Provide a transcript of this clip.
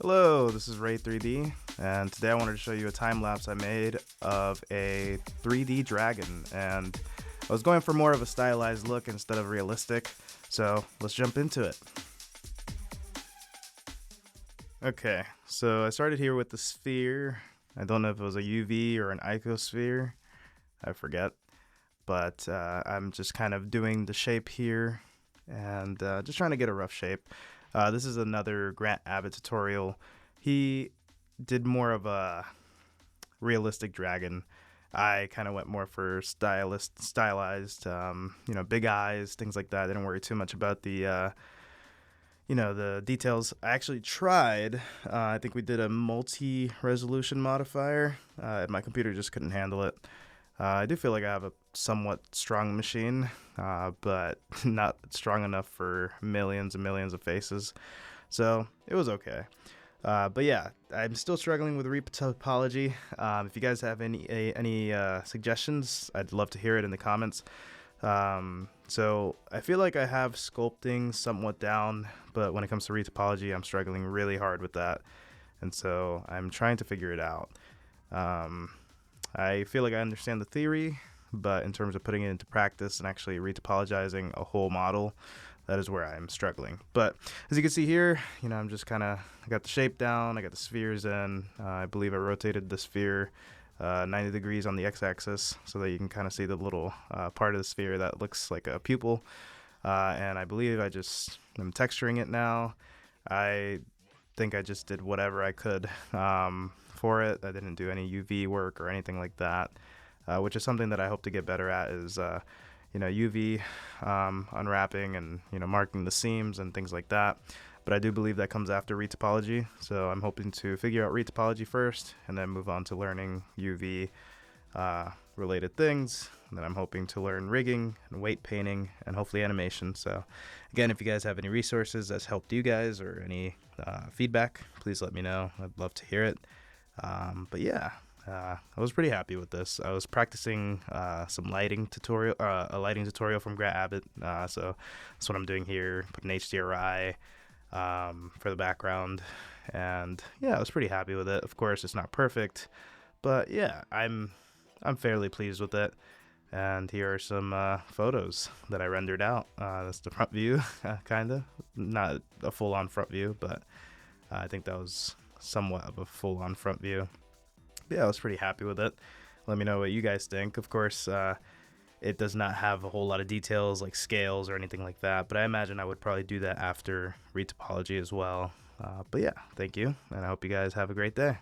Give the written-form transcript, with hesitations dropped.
Hello, this is Ray 3D, and today I wanted to show you a time lapse I made of a 3D dragon, and I was going for more of a stylized look instead of realistic, so let's jump into it. Okay, so I started here with the sphere. I don't know if it was a UV or an icosphere, I forget, but I'm just kind of doing the shape here and just trying to get a rough shape. This is another Grant Abbott tutorial. He did more of a realistic dragon. I kind of went more for stylized, big eyes, things like that. I didn't worry too much about the details. I actually tried. I think we did a multi-resolution modifier, and my computer just couldn't handle it. I do feel like I have a somewhat strong machine, but not strong enough for millions and millions of faces. So it was okay. But yeah, I'm still struggling with retopology. If you guys have any suggestions, I'd love to hear it in the comments. So I feel like I have sculpting somewhat down, but when it comes to retopology, I'm struggling really hard with that. And so I'm trying to figure it out. I feel like I understand the theory, but in terms of putting it into practice and actually retopologizing a whole model, that is where I'm struggling. But as you can see here, I'm just I got the shape down, I got the spheres in. I believe I rotated the sphere 90 degrees on the x-axis so that you can kind of see the little part of the sphere that looks like a pupil. And I believe I'm texturing it now. I think I just did whatever I could for it. I didn't do any UV work or anything like that, which is something that I hope to get better at is UV unwrapping and marking the seams and things like that. But I do believe that comes after retopology, so I'm hoping to figure out retopology first and then move on to learning UV related things. And then I'm hoping to learn rigging and weight painting and hopefully animation. So again, if you guys have any resources that's helped you guys or any feedback, please let me know. I'd love to hear it. But yeah, I was pretty happy with this. I was practicing some lighting tutorial, a lighting tutorial from Grant Abbott. So that's what I'm doing here. Put an HDRI for the background, and yeah, I was pretty happy with it. Of course, it's not perfect, but yeah, I'm fairly pleased with it. And here are some photos that I rendered out. That's the front view, kinda. Not a full-on front view, but I think that was somewhat of a full-on front view. But yeah, I was pretty happy with it. Let me know what you guys think. Of course, it does not have a whole lot of details like scales or anything like that, but I imagine I would probably do that after retopology as well. But yeah, thank you, and I hope you guys have a great day.